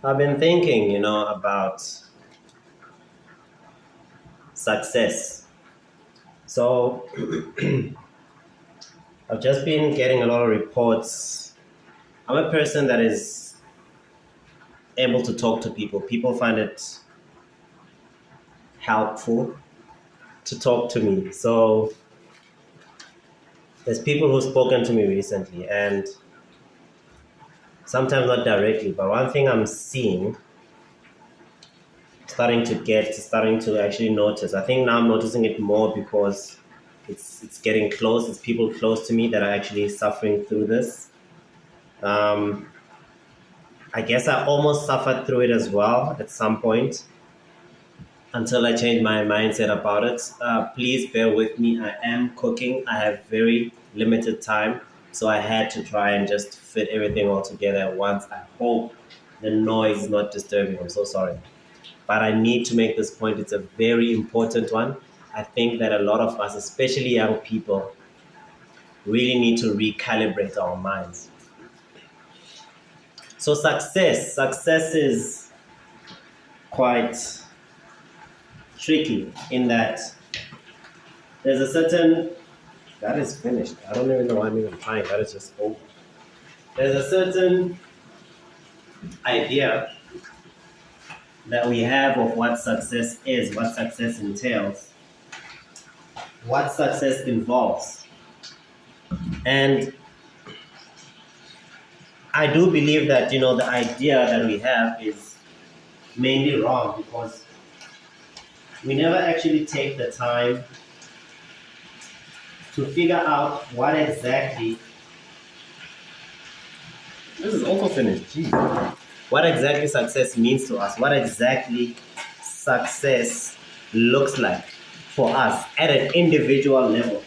I've been thinking, about success. So I've just been getting a lot of reports. I'm a person that is able to talk to people. People find it helpful to talk to me. So there's people who've spoken to me recently, and sometimes not directly, but one thing I'm seeing, starting to actually notice. I think now I'm noticing it more because it's getting close. It's people close to me that are actually suffering through this. Um, I guess I almost suffered through it as well at some point until I changed my mindset about it. Please bear with me. I am cooking. I have very limited time, so I had to try and just fit everything all together at once. I hope the noise is not disturbing. I'm so sorry. But I need to make this point. It's a very important one. I think that a lot of us, especially young people, really need to recalibrate our minds. So success is quite tricky in that there's a certain that is finished. I don't even know why I'm even trying. That is just over. There's a certain idea that we have of what success is, what success entails, what success involves. And I do believe that the idea that we have is mainly wrong because we never actually take the time to figure out what exactly this is also finished. Jeez. What exactly success means to us, what exactly success looks like for us at an individual level.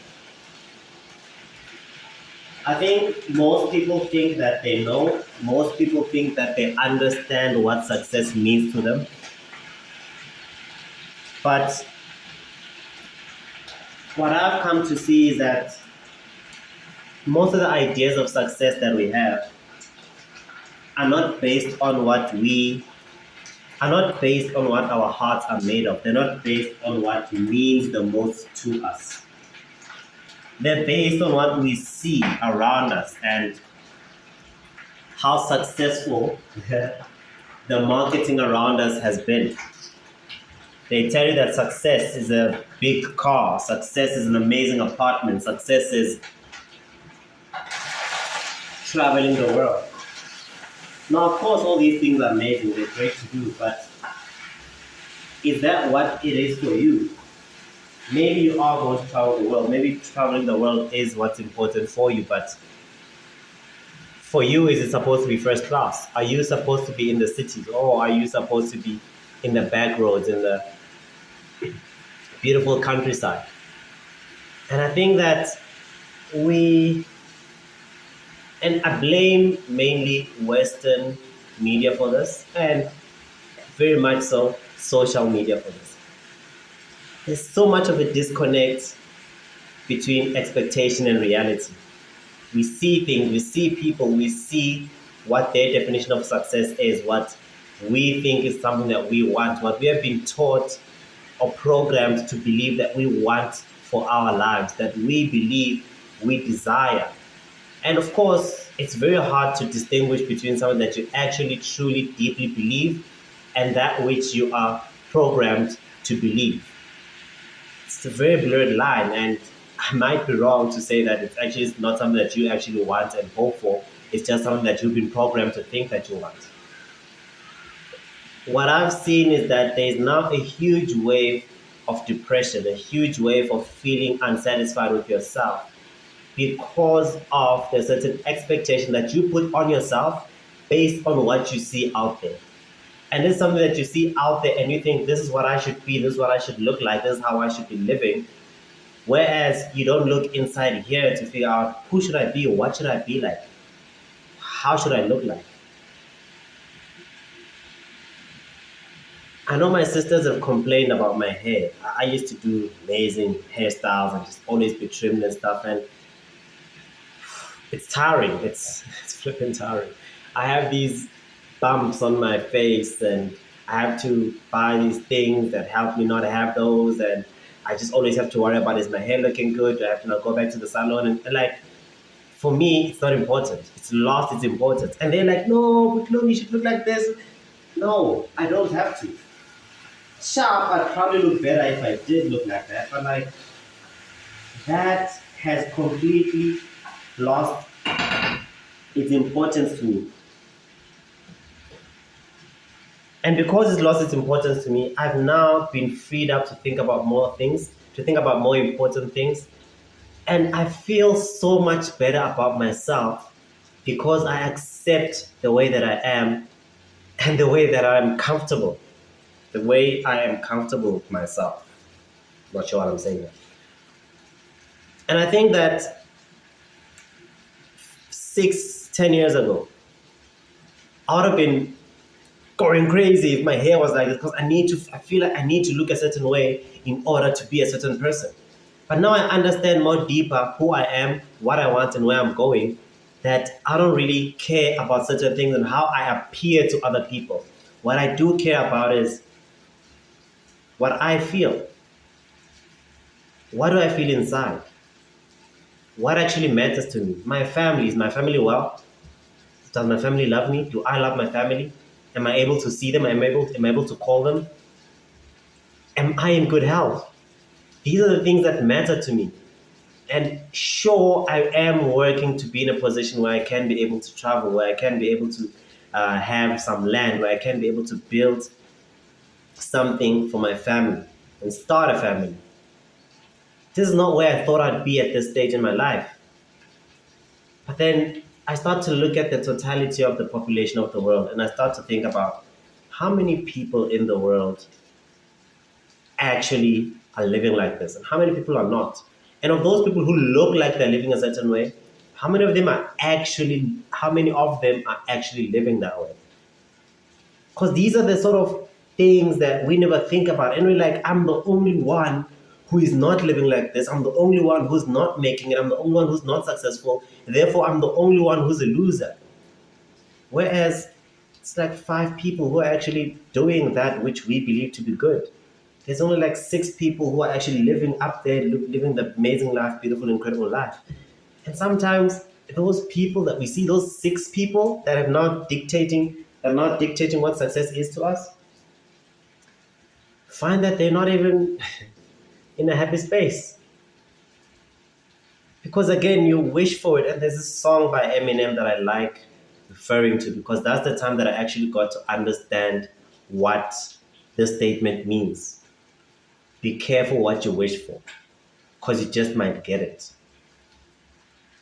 I think most people think that they know, most people think that they understand what success means to them. But what I've come to see is that most of the ideas of success that we have are not based on what our hearts are made of. They're not based on what means the most to us. They're based on what we see around us and how successful the marketing around us has been. They tell you that success is a big car, success is an amazing apartment, success is traveling the world. Now, of course, all these things are amazing, they're great to do, but is that what it is for you? Maybe you are going to travel the world. Maybe traveling the world is what's important for you, but for you, is it supposed to be first class? Are you supposed to be in the cities, or are you supposed to be in the back roads, in the beautiful countryside? And I think that we, and I blame mainly Western media for this, and very much so social media for this. There's so much of a disconnect between expectation and reality. We see things, we see people, we see what their definition of success is, what we think is something that we want, what we have been taught or programmed to believe that we want for our lives, that we believe we desire. And of course, it's very hard to distinguish between something that you actually truly deeply believe and that which you are programmed to believe. It's a very blurred line, and I might be wrong to say that it's actually not something that you actually want and hope for. It's just something that you've been programmed to think that you want. What I've seen is that there's now a huge wave of depression, a huge wave of feeling unsatisfied with yourself because of the certain expectation that you put on yourself based on what you see out there. And it's something that you see out there and you think, this is what I should be, this is what I should look like, this is how I should be living. Whereas you don't look inside here to figure out who should I be, what should I be like, how should I look like. I know my sisters have complained about my hair. I used to do amazing hairstyles and just always be trimmed and stuff, and it's tiring. It's flipping tiring. I have these bumps on my face, and I have to buy these things that help me not have those, and I just always have to worry about, is my hair looking good? Do I have to now go back to the salon? And like, for me, it's not important. It's lost its importance. And they're like, no, but look, you should look like this. No, I don't have to. Sharp, I'd probably look better if I did look like that, but like, that has completely lost its importance to me. And because it's lost its importance to me, I've now been freed up to think about more things, to think about more important things. And I feel so much better about myself because I accept the way that I am and the way that I'm comfortable. The way I am comfortable with myself. Not sure what I'm saying there. And I think that 10 years ago, I would have been going crazy if my hair was like this because I feel like I need to look a certain way in order to be a certain person. But now I understand more deeper who I am, what I want, and where I'm going, that I don't really care about certain things and how I appear to other people. What I do care about is what I feel. What do I feel inside? What actually matters to me? My family. Is my family well? Does my family love me? Do I love my family? Am I able to see them? Am I able to call them? Am I in good health? These are the things that matter to me. And sure, I am working to be in a position where I can be able to travel, where I can be able to have some land, where I can be able to build something for my family and start a family. This is not where I thought I'd be at this stage in my life. But then I start to look at the totality of the population of the world, and I start to think about how many people in the world actually are living like this and how many people are not. And of those people who look like they're living a certain way, how many of them are actually living that way? Because these are the sort of things that we never think about. And we're like, I'm the only one who is not living like this. I'm the only one who's not making it. I'm the only one who's not successful. Therefore, I'm the only one who's a loser. Whereas it's like 5 people who are actually doing that which we believe to be good. There's only like 6 people who are actually living up there, living the amazing life, beautiful, incredible life. And sometimes those people that we see, those 6 people that are not dictating what success is to us, find that they're not even in a happy space. Because again, you wish for it. And there's a song by Eminem that I like referring to because that's the time that I actually got to understand what this statement means. Be careful what you wish for because you just might get it.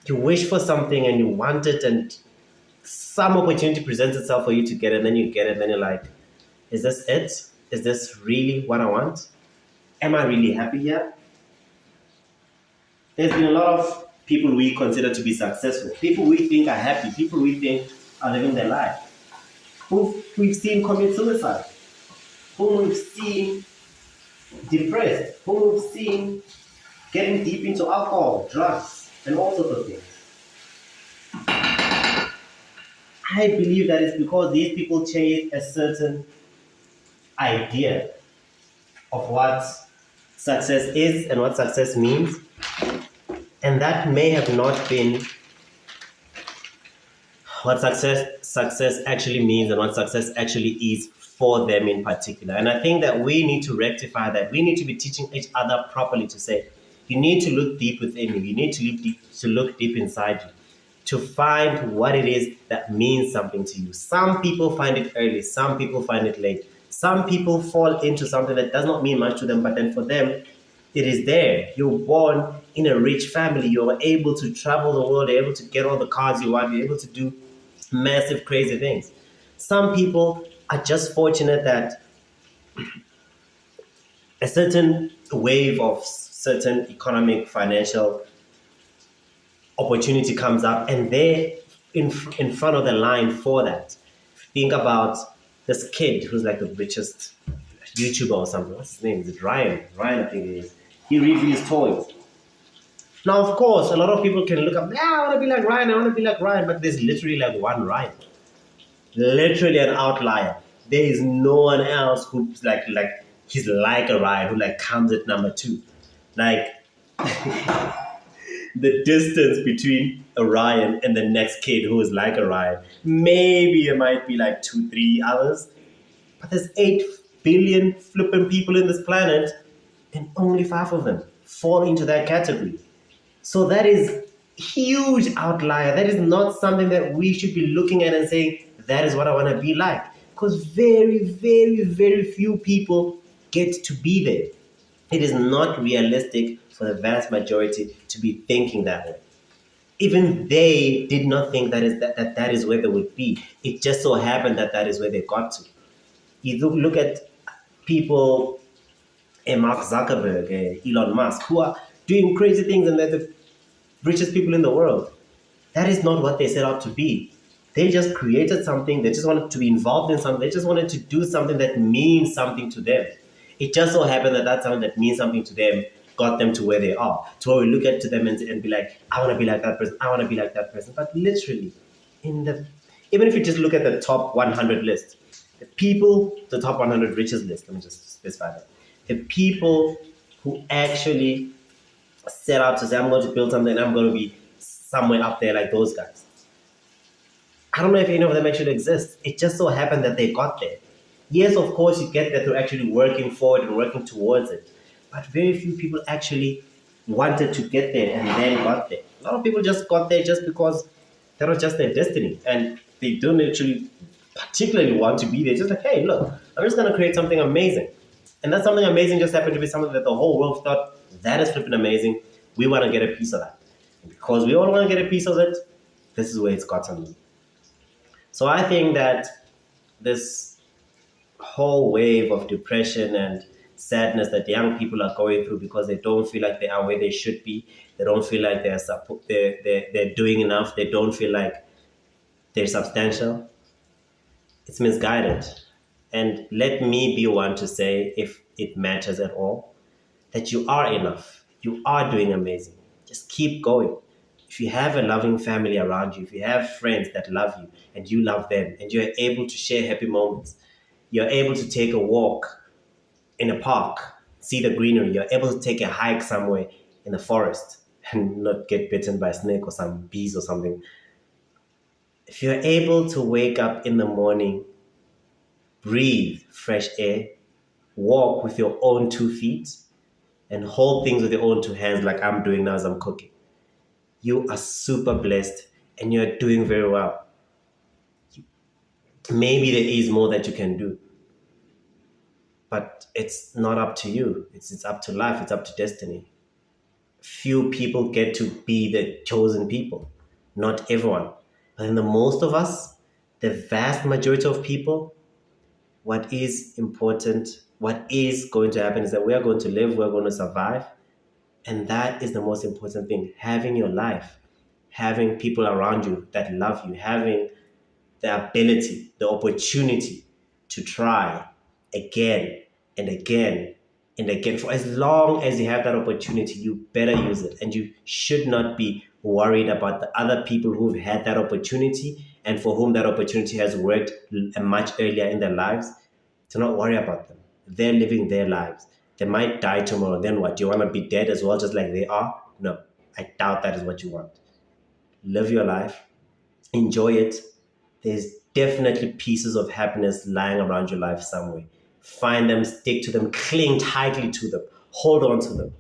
You wish for something and you want it, and some opportunity presents itself for you to get it, and then you get it, and then you're like, is this it? Is this really what I want? Am I really happy here? There's been a lot of people we consider to be successful, people we think are happy, people we think are living their life, who we've seen commit suicide, whom we've seen depressed, whom we've seen getting deep into alcohol, drugs, and all sorts of things. I believe that it's because these people chase a certain idea of what success is and what success means, and that may have not been what success actually means and what success actually is for them in particular. And I think that we need to rectify that. We need to be teaching each other properly to say, you need to look deep within you. You need to look deep inside you to find what it is that means something to you. Some people find it early. Some people find it late. Some people fall into something that does not mean much to them, but then for them, it is there. You're born in a rich family. You're able to travel the world. You're able to get all the cars you want. You're able to do massive, crazy things. Some people are just fortunate that a certain wave of certain economic, financial opportunity comes up and they're in front of the line for that. Think about this kid who's like the richest YouTuber or something. What's his name? Is it Ryan? Ryan, I think it is. He reviews toys. Now, of course, a lot of people can look up, yeah, I want to be like Ryan, I want to be like Ryan, but there's literally like one Ryan. literally an outlier. There is no one else who's like he's like a Ryan who like comes at number two. Like the distance between Orion and the next kid who is like Orion, maybe it might be like two, three others, but there's 8 billion flipping people in this planet, and only five of them fall into that category. So that is huge outlier. That is not something that we should be looking at and saying, that is what I want to be like. Because very, very, very few people get to be there. It is not realistic for the vast majority to be thinking that way. Even they did not think that is where they would be. It just so happened that that is where they got to. You look at people, Mark Zuckerberg, Elon Musk, who are doing crazy things, and they're the richest people in the world. That is not what they set out to be. They just created something. They just wanted to be involved in something. They just wanted to do something that means something to them. It just so happened that that something that means something to them got them to where they are. To where we look at to them and be like, I want to be like that person. I want to be like that person. But literally, in the even if you just look at the top 100 list, the top 100 richest list. Let me just specify that. The people who actually set out to say, I'm going to build something, I'm going to be somewhere up there like those guys. I don't know if any of them actually exist. It just so happened that they got there. Yes, of course, you get that through actually working for it and working towards it. But very few people actually wanted to get there and then got there. A lot of people just got there just because that was just their destiny. And they don't actually particularly want to be there. Just like, hey, look, I'm just going to create something amazing. And that something amazing just happened to be something that the whole world thought, that is flipping amazing. We want to get a piece of that. And because we all want to get a piece of it, this is where it's gotten me. So I think that this whole wave of depression and sadness that young people are going through because they don't feel like they are where they should be, they don't feel like they're doing enough, they don't feel like they're substantial, it's misguided. And let me be one to say, if it matters at all, that you are enough. You are doing amazing. Just keep going. If you have a loving family around you, if you have friends that love you and you love them, and you're able to share happy moments, you're able to take a walk in a park, see the greenery, you're able to take a hike somewhere in the forest and not get bitten by a snake or some bees or something. If you're able to wake up in the morning, breathe fresh air, walk with your own 2 feet, and hold things with your own 2 hands like I'm doing now as I'm cooking, you are super blessed and you're doing very well. Maybe there is more that you can do, but it's not up to you. It's up to life. It's up to destiny. Few people get to be the chosen people, not everyone. But in the most of us, the vast majority of people, what is important, what is going to happen is that we are going to live, we're going to survive. And that is the most important thing. Having your life, having people around you that love you, having the ability, the opportunity to try again and again and again. For as long as you have that opportunity, you better use it. And you should not be worried about the other people who've had that opportunity and for whom that opportunity has worked much earlier in their lives. Do not worry about them. They're living their lives. They might die tomorrow. Then what? Do you want to be dead as well, just like they are? No, I doubt that is what you want. Live your life, enjoy it. There's definitely pieces of happiness lying around your life somewhere. Find them, stick to them, cling tightly to them, hold on to them,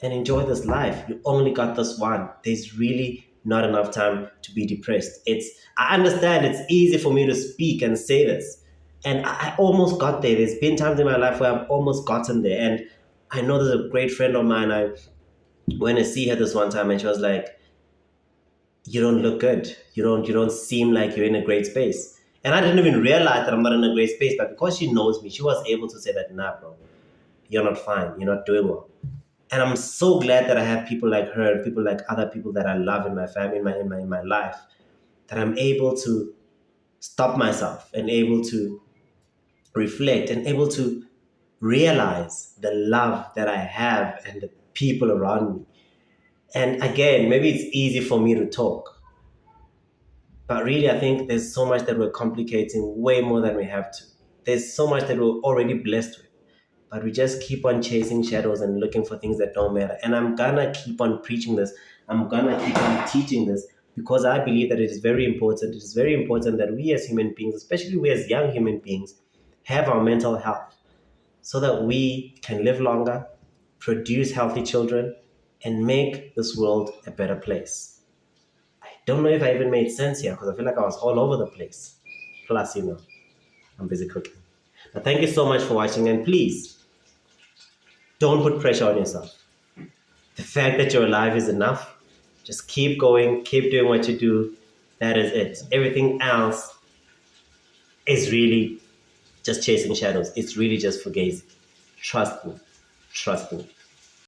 and enjoy this life. You only got this one. There's really not enough time to be depressed. I understand it's easy for me to speak and say this. And I almost got there. There's been times in my life where I've almost gotten there. And I know there's a great friend of mine. I went to see her this one time and she was like, you don't look good. You don't seem like you're in a great space. And I didn't even realize that I'm not in a great space, but because she knows me, she was able to say that, nah, bro, you're not fine. You're not doing well. And I'm so glad that I have people like her and people like other people that I love in my family, in my life, that I'm able to stop myself and able to reflect and able to realize the love that I have and the people around me. And again, maybe it's easy for me to talk, But really, I think there's so much that we're complicating way more than we have to. There's so much that we're already blessed with, but we just keep on chasing shadows and looking for things that don't matter. And I'm gonna keep on preaching this. I'm gonna keep on teaching this because I believe that it is very important. It is very important that we as human beings, especially we as young human beings, have our mental health so that we can live longer, produce healthy children, and make this world a better place. I don't know if I even made sense here because I feel like I was all over the place. Plus, I'm busy cooking. But thank you so much for watching, and please don't put pressure on yourself. The fact that you're alive is enough. Just keep going, keep doing what you do. That is it. Everything else is really just chasing shadows. It's really just fugazi. Trust me. Trust me.